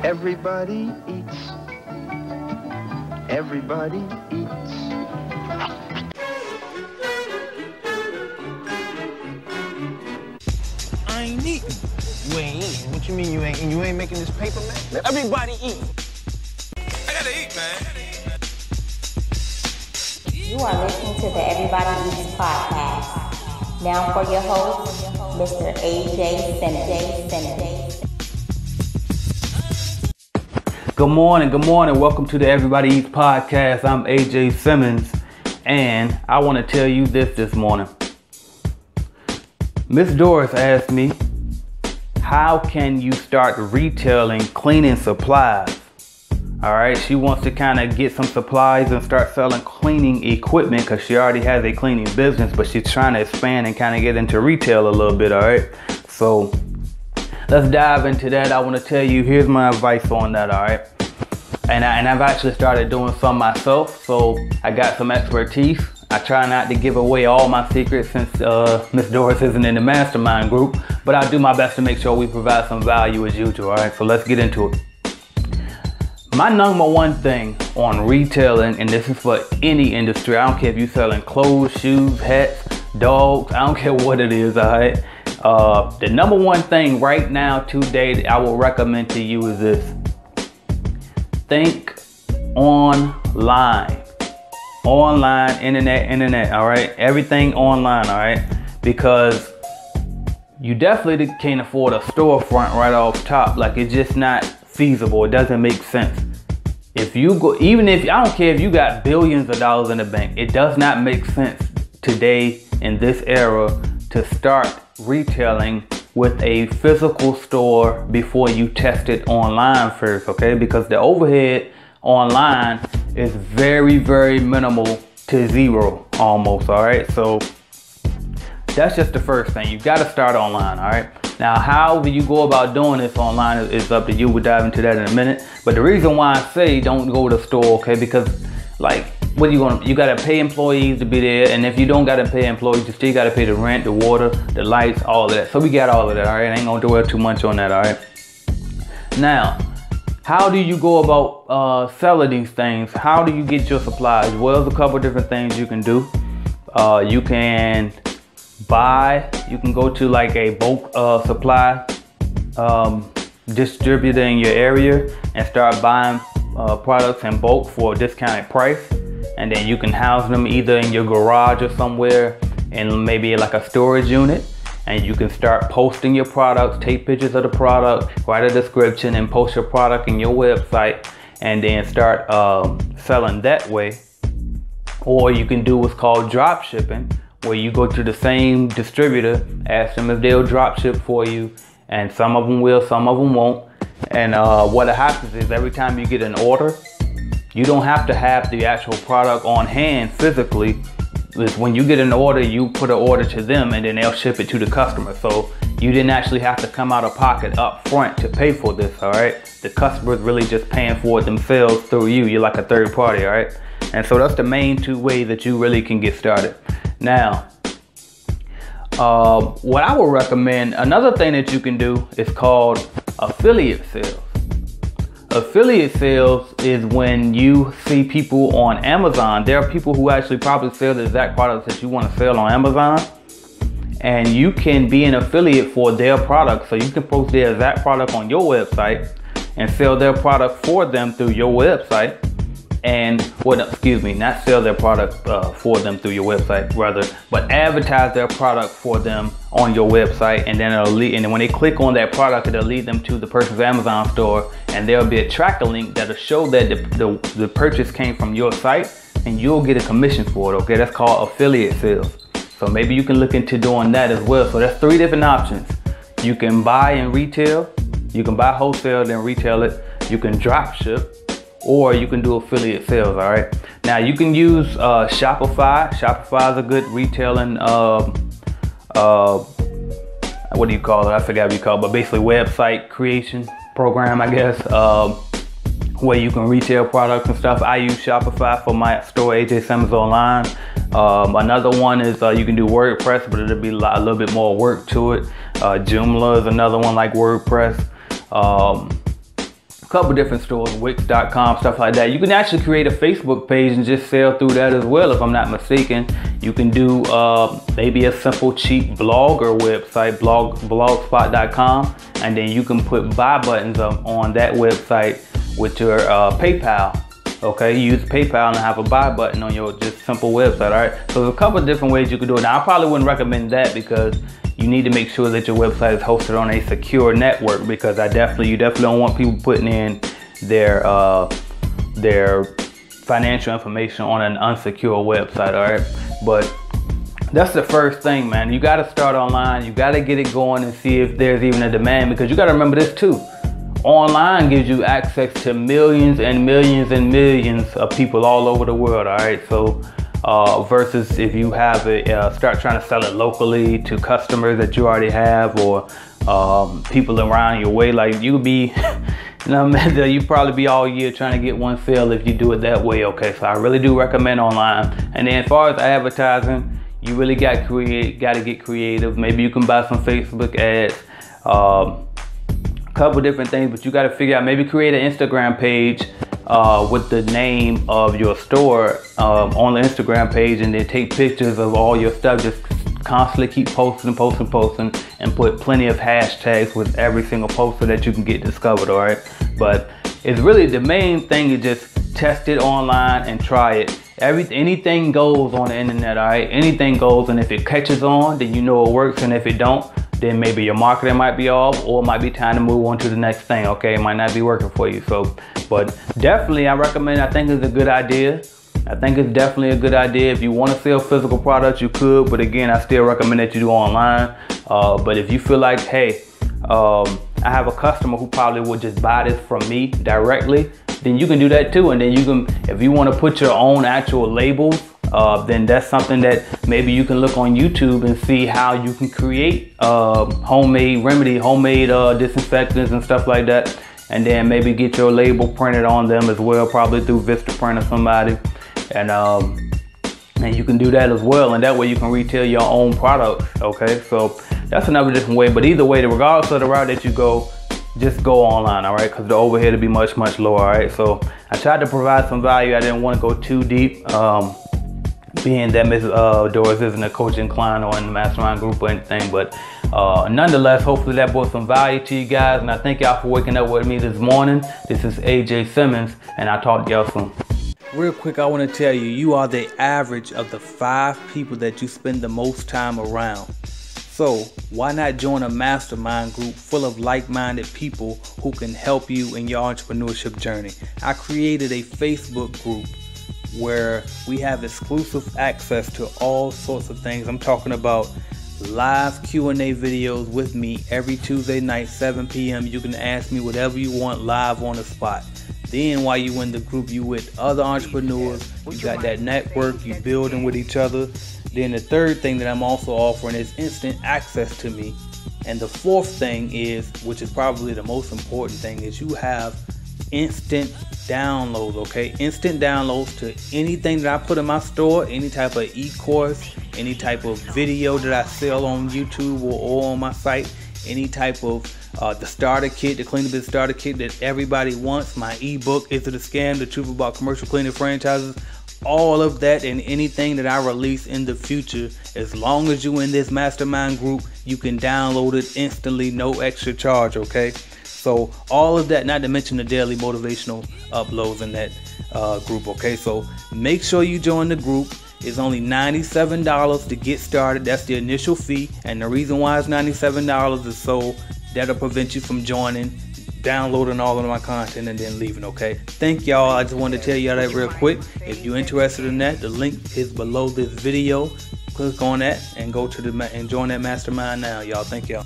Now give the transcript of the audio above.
Everybody eats. Everybody eats. I ain't eating. You ain't eating? What you mean you ain't eating? You ain't making this paper, man? Everybody eat. I gotta eat, man. You are listening to the Everybody Eats podcast. Now for your host, Mr. AJ Simmons. Good morning. Welcome to the Everybody Eats podcast. I'm AJ Simmons, and I want to tell you this morning. Miss Doris asked me, how can you start retailing cleaning supplies? All right, she wants to kind of get some supplies and start selling cleaning equipment because she already has a cleaning business, but she's trying to expand and kind of get into retail a little bit. All right, so let's dive into that. I want to tell you, here's my advice on that. All right, and I've actually started doing some myself, so I got some expertise. I try not to give away all my secrets since Miss Doris isn't in the mastermind group, but I'll do my best to make sure we provide some value as usual. All right, so let's get into it. My number one thing on retailing, and this is for any industry, I don't care if you're selling clothes, shoes, hats, dogs, I don't care what it is, all right? The number one thing right now today that I will recommend to you is this. Think online. Online, internet, all right? Everything online, all right? Because you definitely can't afford a storefront right off top. Like, it's just not feasible. It doesn't make sense. If you go, even if, I don't care if you got billions of dollars in the bank, it does not make sense today in this era to start retailing with a physical store before you test it online first, okay? Because the overhead online is very, very minimal to zero almost, all right? So that's just the first thing. You got to start online, all right? Now, how you go about doing this online is up to you. We'll dive into that in a minute. But the reason why I say don't go to the store, okay? Because, like, what are you gonna? You gotta pay employees to be there, and if you don't gotta pay employees, you still gotta pay the rent, the water, the lights, all of that. So we got all of that, all right? I ain't gonna dwell too much on that, all right? Now, how do you go about selling these things? How do you get your supplies? Well, there's a couple different things you can do. You can buy, you can go to like a bulk supply distributor in your area and start buying products in bulk for a discounted price, and then you can house them either in your garage or somewhere in maybe like a storage unit, and you can start posting your products, take pictures of the product, write a description, and post your product in your website, and then start selling that way. Or you can do what's called drop shipping, where you go to the same distributor, ask them if they'll drop ship for you, and some of them will, some of them won't. And what happens is every time you get an order, you don't have to have the actual product on hand physically. When you get an order, you put an order to them and then they'll ship it to the customer. So you didn't actually have to come out of pocket up front to pay for this, all right? The customer's really just paying for it themselves through you. You're like a third party, all right? And so that's the main two ways that you really can get started. Now, what I would recommend, another thing that you can do is called affiliate sales. Affiliate sales is when you see people on Amazon. There are people who actually probably sell the exact products that you want to sell on Amazon, and you can be an affiliate for their product. So you can post their exact product on your website and sell their product for them through your website. And, well, excuse me, not sell their product for them through your website, rather, but advertise their product for them on your website, and then it'll lead, and then when they click on that product, it'll lead them to the person's Amazon store, and there'll be a tracker link that'll show that the purchase came from your site, and you'll get a commission for it, okay? That's called affiliate sales. So maybe you can look into doing that as well. So that's three different options. You can buy and retail, you can buy wholesale, then retail it, you can drop ship, or you can do affiliate sales, all right? Now you can use Shopify. Shopify is a good retailing, what do you call it? I forgot what you call it, but basically website creation program, I guess, where you can retail products and stuff. I use Shopify for my store, AJ Simmons Online. Another one is you can do WordPress, but it'll be a little bit more work to it. Joomla is another one like WordPress. couple different stores, Wix.com, stuff like that. You can actually create a Facebook page and just sell through that as well, if I'm not mistaken. You can do maybe a simple cheap blog or website, blogspot.com, and then you can put buy buttons on that website with your PayPal. Okay, use PayPal and have a buy button on your just simple website. All right, so there's a couple of different ways you can do it. Now, I probably wouldn't recommend that because you need to make sure that your website is hosted on a secure network, because you definitely don't want people putting in their financial information on an unsecure website. All right, but that's the first thing, man. You got to start online. You got to get it going and see if there's even a demand, because you got to remember this too. Online gives you access to millions and millions and millions of people all over the world. All right, so versus if you have it, start trying to sell it locally to customers that you already have, or people around your way. Like you be, you probably be all year trying to get one sale if you do it that way. Okay, so I really do recommend online. And then as far as advertising, you really got to get creative. Maybe you can buy some Facebook ads. Couple different things, but you got to figure out, maybe create an Instagram page with the name of your store on the Instagram page, and then take pictures of all your stuff. Just constantly keep posting, and put plenty of hashtags with every single post so that you can get discovered. All right, but it's really the main thing is just test it online and try it. Anything goes on the internet. All right, anything goes, and if it catches on, then you know it works, and if it don't, then maybe your marketing might be off, or it might be time to move on to the next thing. Okay, it might not be working for you. So, but definitely I recommend, I think it's a good idea. I think it's definitely a good idea. If you want to sell physical products, you could, but again, I still recommend that you do online. But if you feel like, hey, I have a customer who probably would just buy this from me directly, then you can do that too. And then you can, if you want to put your own actual labels, then that's something that maybe you can look on YouTube and see how you can create homemade disinfectants and stuff like that, and then maybe get your label printed on them as well, probably through Vistaprint or somebody, and you can do that as well, and that way you can retail your own products. Okay, so that's another different way. But either way, regardless of the route that you go, just go online, all right, because the overhead will be much lower. All right, so I tried to provide some value. I didn't want to go too deep, being that Ms. Doris isn't a coaching client or in the mastermind group or anything, but nonetheless, hopefully that brought some value to you guys, and I thank y'all for waking up with me this morning. This is AJ Simmons, and I'll talk to y'all soon. Real quick, I want to tell you, you are the average of the 5 people that you spend the most time around. So why not join a mastermind group full of like-minded people who can help you in your entrepreneurship journey? I created a Facebook group where we have exclusive access to all sorts of things. I'm talking about live Q&A videos with me every Tuesday night, 7 p.m. You can ask me whatever you want live on the spot. Then while you in the group, you with other entrepreneurs, you got that network, you building with each other. Then the third thing that I'm also offering is instant access to me. And the fourth thing is, which is probably the most important thing, is you have instant downloads. Okay, instant downloads to anything that I put in my store, any type of e-course, any type of video that I sell on YouTube or on my site, any type of the starter kit, the Clean Biz starter kit that everybody wants, my ebook, Is It a Scam? The Truth About Commercial Cleaning Franchises, all of that, and anything that I release in the future, as long as you in this mastermind group, you can download it instantly, no extra charge. Okay, so all of that, not to mention the daily motivational uploads in that group. Okay, so make sure you join the group. It's only $97 to get started. That's the initial fee, and the reason why it's $97 is so that'll prevent you from joining, downloading all of my content, and then leaving. Okay, thank y'all. I just wanted to tell y'all that real quick. If you're interested in that, the link is below this video. Click on that and go to and join that mastermind now, y'all. Thank y'all.